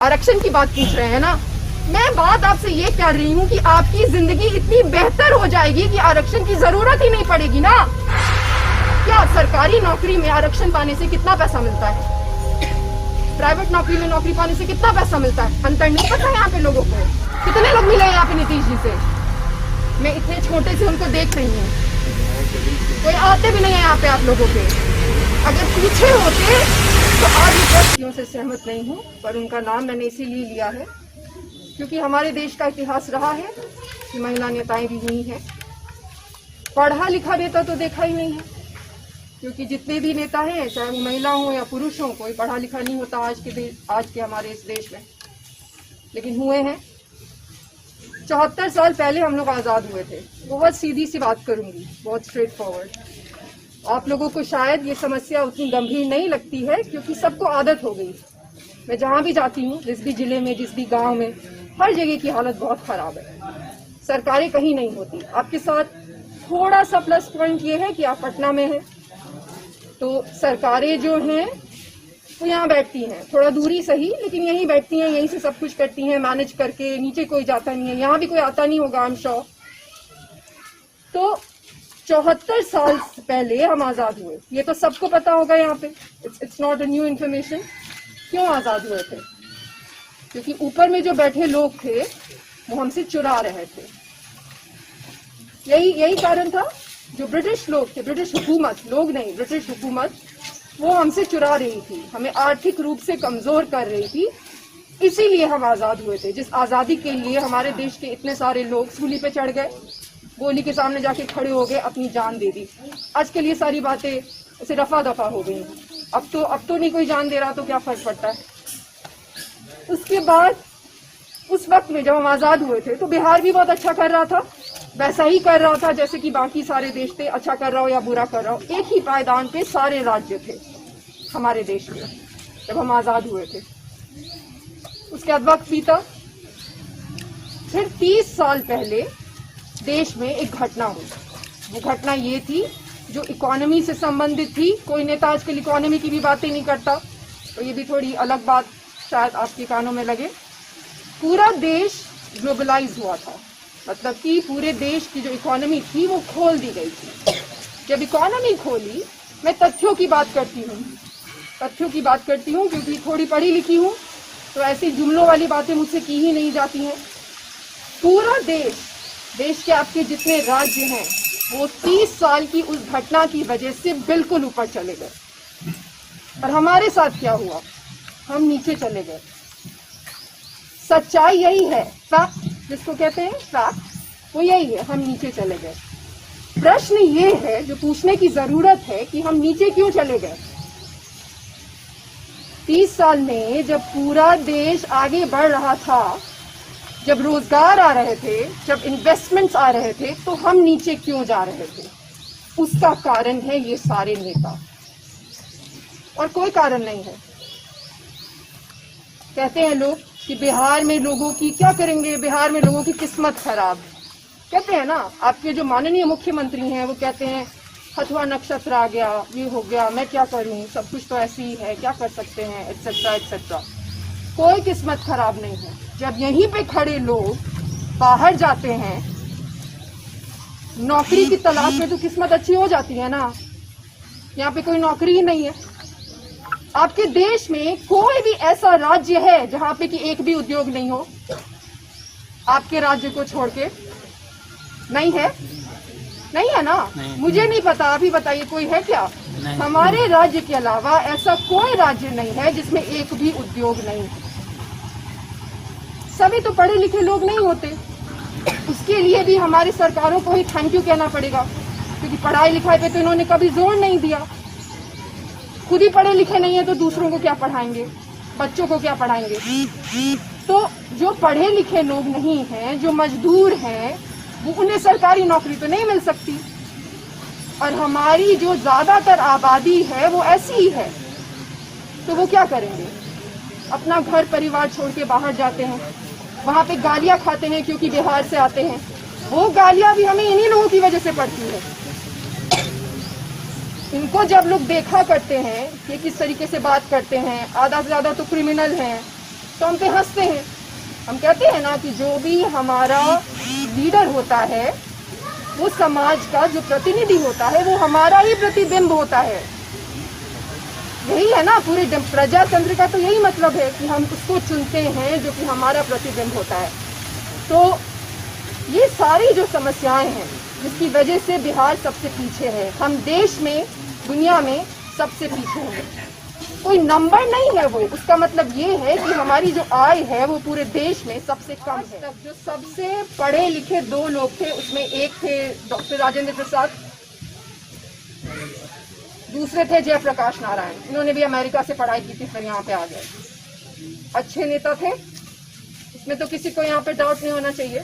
आरक्षण की बात पूछ रहे हैं ना, मैं बात आपसे ये कर रही हूँ कि आपकी जिंदगी इतनी बेहतर हो जाएगी कि आरक्षण की जरूरत ही नहीं पड़ेगी ना। क्या सरकारी नौकरी में आरक्षण पाने से कितना पैसा मिलता है? प्राइवेट नौकरी में नौकरी पाने से कितना पैसा मिलता है? अंतर नहीं पता है यहाँ पे लोगों को। कितने लोग मिले यहाँ पे नीतीश जी से? मैं इतने छोटे से उनको देख रही हूँ, कोई आते भी नहीं है यहाँ पे आप लोगों के। अगर पीछे होते तो आज व्यक्तियों से सहमत नहीं हूँ, पर उनका नाम मैंने इसीलिए लिया है क्योंकि हमारे देश का इतिहास रहा है कि महिला नेताएं भी हुई हैं। पढ़ा लिखा नेता तो देखा ही नहीं है, क्योंकि जितने भी नेता हैं, चाहे वो महिला हो या पुरुष हो, कोई पढ़ा लिखा नहीं होता आज के हमारे इस देश में। लेकिन हुए हैं। 74 साल पहले हम लोग आजाद हुए थे। बहुत सीधी सी बात करूंगी, बहुत स्ट्रेट फॉरवर्ड। आप लोगों को शायद ये समस्या उतनी गंभीर नहीं लगती है क्योंकि सबको आदत हो गई। मैं जहां भी जाती हूँ, जिस भी जिले में, जिस भी गांव में, हर जगह की हालत बहुत खराब है। सरकारें कहीं नहीं होती। आपके साथ थोड़ा सा प्लस पॉइंट ये है कि आप पटना में हैं, तो सरकारें जो हैं वो यहाँ बैठती हैं, थोड़ा दूरी सही, लेकिन यहीं बैठती हैं, यहीं से सब कुछ करती हैं, मैनेज करके। नीचे कोई जाता नहीं है, यहाँ भी कोई आता नहीं होगा, आई एम श्योर। तो 74 साल पहले हम आजाद हुए, ये तो सबको पता होगा यहाँ पे। It's not a new information. क्यों आजाद हुए थे? क्योंकि ऊपर में जो बैठे लोग थे वो हमसे चुरा रहे थे। यही कारण था। जो ब्रिटिश लोग थे, ब्रिटिश हुकूमत, लोग नहीं, ब्रिटिश हुकूमत, वो हमसे चुरा रही थी, हमें आर्थिक रूप से कमजोर कर रही थी। इसीलिए हम आजाद हुए थे, जिस आजादी के लिए हमारे देश के इतने सारे लोग सूली पे चढ़ गए, गोली के सामने जाके खड़े हो गए, अपनी जान दे दी। आज के लिए सारी बातें ऐसे रफा दफा हो गई। अब तो नहीं कोई जान दे रहा, तो क्या फर्क पड़ता है। उसके बाद उस वक्त में जब हम आजाद हुए थे तो बिहार भी बहुत अच्छा कर रहा था, वैसा ही कर रहा था जैसे कि बाकी सारे देश थे। अच्छा कर रहा हो या बुरा कर रहा हो, एक ही पायदान पे सारे राज्य थे हमारे देश में जब हम आजाद हुए थे। उसके बाद वक्त बीता, फिर 30 साल पहले देश में एक घटना हुई। वो घटना ये थी जो इकोनॉमी से संबंधित थी। कोई नेता आजकल इकोनॉमी की भी बातें नहीं करता, तो ये भी थोड़ी अलग बात शायद आपके कानों में लगे। पूरा देश ग्लोबलाइज हुआ था, मतलब कि पूरे देश की जो इकोनॉमी थी वो खोल दी गई थी। जब इकोनॉमी खोली, मैं तथ्यों की बात करती हूँ क्योंकि थोड़ी पढ़ी लिखी हूँ, तो ऐसी जुमलों वाली बातें मुझसे की ही नहीं जाती हैं। पूरा देश के आपके जितने राज्य हैं वो 30 साल की उस घटना की वजह से बिल्कुल ऊपर चले गए। और हमारे साथ क्या हुआ? हम नीचे चले गए। सच्चाई यही है, फैक्ट जिसको कहते हैं, फैक्ट वो यही है, हम नीचे चले गए। प्रश्न ये है जो पूछने की जरूरत है कि हम नीचे क्यों चले गए। 30 साल में जब पूरा देश आगे बढ़ रहा था, जब रोजगार आ रहे थे, जब इन्वेस्टमेंट्स आ रहे थे, तो हम नीचे क्यों जा रहे थे? उसका कारण है ये सारे नेता, और कोई कारण नहीं है। कहते हैं लोग कि बिहार में लोगों की क्या करेंगे, बिहार में लोगों की किस्मत खराब। कहते हैं ना, आपके जो माननीय मुख्यमंत्री हैं वो कहते हैं हथुआ नक्षत्र आ गया, ये हो गया, मैं क्या करूं, सब कुछ तो ऐसे ही है, क्या कर सकते हैं, एटसेट्रा एटसेट्रा। कोई किस्मत खराब नहीं है। जब यहीं पे खड़े लोग बाहर जाते हैं नौकरी की तलाश में, तो किस्मत अच्छी हो जाती है ना। यहाँ पे कोई नौकरी ही नहीं है। आपके देश में कोई भी ऐसा राज्य है जहाँ पे कि एक भी उद्योग नहीं हो? आपके राज्य को छोड़ के नहीं है? नहीं है ना? नहीं। मुझे नहीं पता, आप ही बताइए, कोई है क्या? नहीं। हमारे राज्य के अलावा ऐसा कोई राज्य नहीं है जिसमें एक भी उद्योग नहीं है। सभी तो पढ़े लिखे लोग नहीं होते। उसके लिए भी हमारी सरकारों को ही थैंक यू कहना पड़ेगा, क्योंकि पढ़ाई लिखाई पे तो इन्होंने कभी जोर नहीं दिया। खुद ही पढ़े लिखे नहीं है तो दूसरों को क्या पढ़ाएंगे, बच्चों को क्या पढ़ाएंगे? तो जो पढ़े लिखे लोग नहीं हैं, जो मजदूर हैं, वो उन्हें सरकारी नौकरी तो नहीं मिल सकती। और हमारी जो ज्यादातर आबादी है वो ऐसी ही है, तो वो क्या करेंगे? अपना घर परिवार छोड़ के बाहर जाते हैं, वहां पे गालियां खाते हैं क्योंकि बिहार से आते हैं। वो गालियां भी हमें इन्हीं लोगों की वजह से पड़ती है। इनको जब लोग देखा करते हैं कि किस तरीके से बात करते हैं, आधा से ज्यादा तो क्रिमिनल हैं, तो हम पे हंसते हैं। हम कहते हैं ना कि जो भी हमारा लीडर होता है वो समाज का जो प्रतिनिधि होता है वो हमारा ही प्रतिबिंब होता है। यही है ना पूरे प्रजातंत्र का, तो यही मतलब है कि हम उसको चुनते हैं जो कि हमारा प्रतिबिंब होता है। तो ये सारी जो समस्याएं हैं जिसकी वजह से बिहार सबसे पीछे है, हम देश में दुनिया में सबसे पीछे हैं। कोई नंबर नहीं है वो, उसका मतलब ये है कि हमारी जो आय है वो पूरे देश में सबसे कम है। जो सबसे पढ़े लिखे 2 लोग थे उसमें एक थे डॉक्टर राजेंद्र प्रसाद, दूसरे थे जयप्रकाश नारायण। इन्होंने भी अमेरिका से पढ़ाई की थी, फिर यहाँ पे आ गए। अच्छे नेता थे, इसमें तो किसी को यहाँ पे डाउट नहीं होना चाहिए।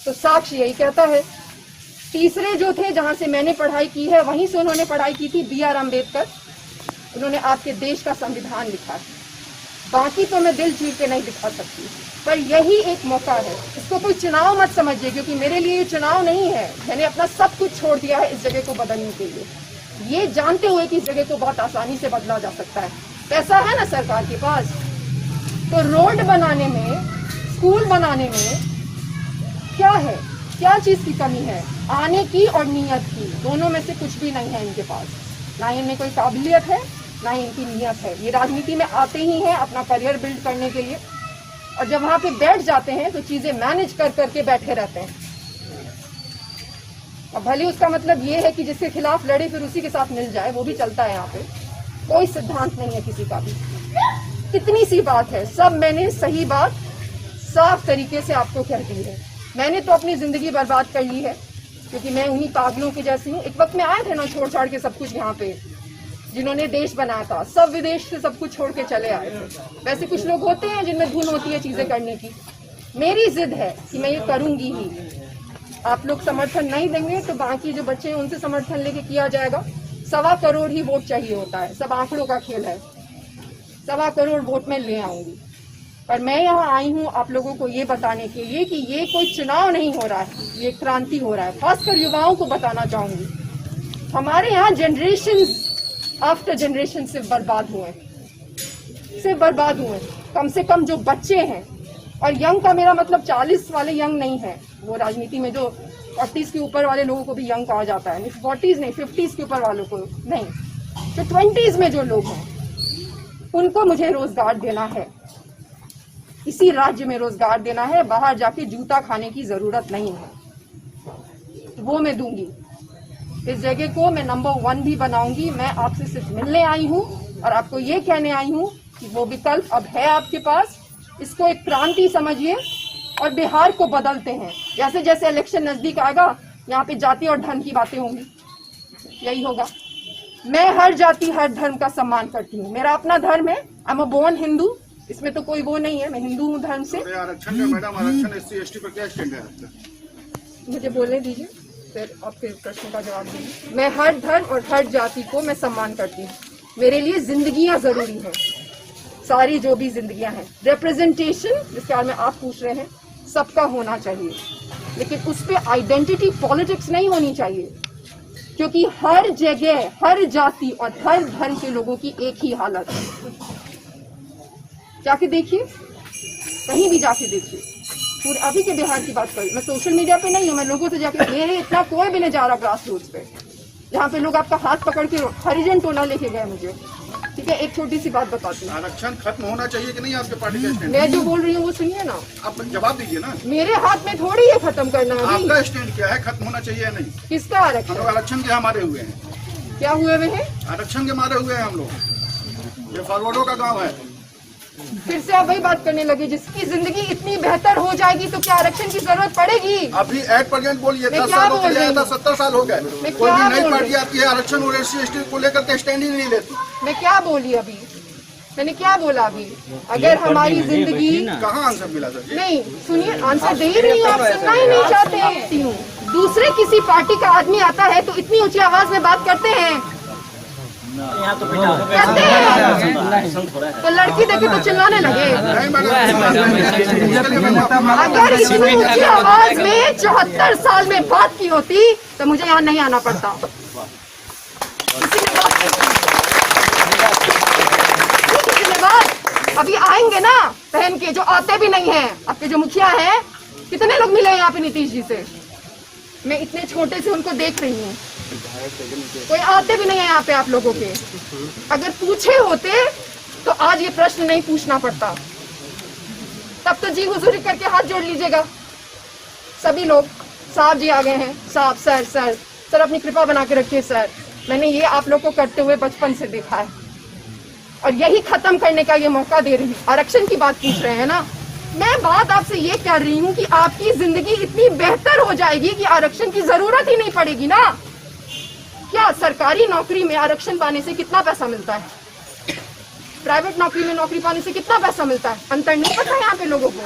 तो साक्ष्य यही कहता है। तीसरे जो थे जहाँ से मैंने पढ़ाई की है वहीं से उन्होंने पढ़ाई की थी, B.R. अम्बेडकर। उन्होंने आपके देश का संविधान लिखा है। बाकी तो मैं दिल चीर के नहीं दिखा सकती, पर यही एक मौका है। इसको कोई चुनाव मत समझिए, क्योंकि मेरे लिए ये चुनाव नहीं है। मैंने अपना सब कुछ छोड़ दिया है इस जगह को बदलने के लिए, ये जानते हुए कि इस जगह को बहुत आसानी से बदला जा सकता है। पैसा है ना सरकार के पास, तो रोड बनाने में, स्कूल बनाने में क्या है, क्या चीज की कमी है? आने की और नीयत की, दोनों में से कुछ भी नहीं है इनके पास। ना इनमें कोई काबिलियत है, ना इनकी नीयत है। ये राजनीति में आते ही हैं अपना करियर बिल्ड करने के लिए, और जब वहां पे बैठ जाते हैं तो चीजें मैनेज कर करके बैठे रहते हैं। अब भले उसका मतलब ये है कि जिसके खिलाफ लड़े फिर उसी के साथ मिल जाए, वो भी चलता है यहाँ पे। कोई सिद्धांत नहीं है किसी का भी। कितनी सी बात है, सब मैंने सही बात साफ तरीके से आपको कह दी है। मैंने तो अपनी जिंदगी बर्बाद कर ली है, क्योंकि मैं उन्हीं पागलों की जैसी हूँ। एक वक्त में आए थे ना छोड़ छाड़ के सब कुछ यहाँ पे, जिन्होंने देश बनाया था, सब विदेश से सब कुछ छोड़ के चले आए थे। वैसे कुछ लोग होते हैं जिनमें धुन होती है चीजें करने की। मेरी जिद है कि मैं ये करूंगी ही। आप लोग समर्थन नहीं देंगे तो बाकी जो बच्चे हैं उनसे समर्थन लेके किया जाएगा। 1.25 करोड़ ही वोट चाहिए होता है, सब आंकड़ों का खेल है। 1.25 करोड़ वोट में ले आऊंगी, पर मैं यहाँ आई हूँ आप लोगों को ये बताने के लिए कि ये कोई चुनाव नहीं हो रहा है, ये क्रांति हो रहा है। खासकर युवाओं को बताना चाहूंगी, हमारे यहाँ जनरेशन आफ्टर जनरेशन सिर्फ बर्बाद हुए। कम से कम जो बच्चे हैं, और यंग का मेरा मतलब 40 वाले यंग नहीं है, वो राजनीति में जो 40s के ऊपर वाले लोगों को भी यंग कहा जाता है, 40s नहीं, 50s के ऊपर वालों को नहीं, तो 20s में जो लोग हैं उनको मुझे रोजगार देना है। इसी राज्य में रोजगार देना है, बाहर जाके जूता खाने की जरूरत नहीं है, वो मैं दूंगी। इस जगह को मैं नंबर 1 भी बनाऊंगी। मैं आपसे सिर्फ मिलने आई हूँ और आपको ये कहने आई हूँ कि वो विकल्प अब है आपके पास। इसको एक क्रांति समझिए और बिहार को बदलते हैं। जैसे जैसे इलेक्शन नजदीक आएगा, यहाँ पे जाति और धर्म की बातें होंगी, यही होगा। मैं हर जाति हर धर्म का सम्मान करती हूँ। मेरा अपना धर्म है, I am a born Hindu, इसमें तो कोई वो नहीं है, मैं हिंदू हूँ धर्म से। आरक्षण में मैडम, आरक्षण SC/ST पर क्या स्टैंड है? मुझे बोलने दीजिए, फिर आपके प्रश्न का जवाब दीजिए। मैं हर धर्म और हर जाति को मैं सम्मान करती हूँ। मेरे लिए जिंदगियां जरूरी हैं, सारी जो भी जिंदगियां हैं। रिप्रेजेंटेशन जिसके बारे में आप पूछ रहे हैं, सबका होना चाहिए, लेकिन उस पर आइडेंटिटी पॉलिटिक्स नहीं होनी चाहिए, क्योंकि हर जगह हर जाति और हर धर्म के लोगों की एक ही हालत है। जाके देखिए, कहीं भी जाके देखिए, पूरे अभी के बिहार की बात करूँ, मैं सोशल मीडिया पे नहीं हूँ, मैं लोगों से जाके, मेरे इतना कोई भी नहीं जा रहा ग्रास रूट्स पे, जहाँ पे लोग आपका हाथ पकड़ के हरिजन टोला लेके गए मुझे। ठीक है, एक छोटी सी बात बताती हूँ। आरक्षण खत्म होना चाहिए कि नहीं आपके पार्टी का स्टैंड? मैं जो बोल रही हूँ वो सुनिए ना, आप जवाब दीजिए ना। मेरे हाथ में थोड़ी है खत्म करना। आपका स्टैंड क्या है, खत्म होना चाहिए या नहीं? किसका आरक्षण? हम लोग आरक्षण के मारे हुए हैं। क्या हुए हुए हैं? आरक्षण के मारे हुए हैं हम लोग। ये फॉरवर्डों का गाँव है। फिर से आप वही बात करने लगे, जिसकी जिंदगी इतनी बेहतर हो जाएगी तो क्या आरक्षण की जरूरत पड़ेगी? अभी एट प्रेजेंट बोलिए, 10 साल हो गए, 70 साल हो गए, कोई भी नई पार्टी आती है आरक्षण और SC/ST को लेकर के स्टैंड ही नहीं लेती। मैं क्या बोली अभी? मैंने क्या बोला अभी? अगर हमारी जिंदगी, कहाँ आंसर मिला सर? नहीं सुनिए, आंसर दे ही नहीं, आप सुनना ही नहीं चाहते। दूसरे किसी पार्टी का आदमी आता है तो इतनी ऊंची आवाज में बात करते हैं, कहते हैं तो लड़की देखे तो चिल्लाने लगे। अगर इतनी ऊंची आवाज में 74 साल में बात की होती तो मुझे यहाँ नहीं आना पड़ता। किसी ने बात अभी आएंगे ना पहन के, जो आते भी नहीं हैं। आपके जो मुखिया हैं, कितने लोग मिले यहाँ पे नीतीश जी से? मैं इतने छोटे से उनको देख रही हूँ, कोई आते भी नहीं है यहाँ पे आप लोगों के। अगर पूछे होते तो आज ये प्रश्न नहीं पूछना पड़ता। तब तो जी हुजूरी करके हाथ जोड़ लीजिएगा सभी लोग। साहब जी आ गए हैं, साहब सर सर सर अपनी कृपा बना के रखिए सर। मैंने ये आप लोग को करते हुए बचपन से देखा है और यही खत्म करने का ये मौका दे रही हूँ। आरक्षण की बात पूछ रहे हैं ना, मैं बात आपसे ये कर रही हूँ कि आपकी जिंदगी इतनी बेहतर हो जाएगी कि आरक्षण की जरूरत ही नहीं पड़ेगी ना। क्या सरकारी नौकरी में आरक्षण पाने से कितना पैसा मिलता है? प्राइवेट नौकरी में नौकरी पाने से कितना पैसा मिलता है? अंतर नहीं पता यहाँ पे लोगों को।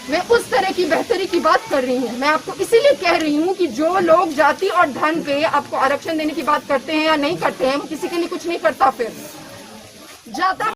मैं उस तरह की बेहतरी की बात कर रही हूँ। मैं आपको इसीलिए कह रही हूँ कि जो लोग जाति और धन पे आपको आरक्षण देने की बात करते हैं या नहीं करते हैं, वो किसी के लिए कुछ नहीं करता। फिर जाता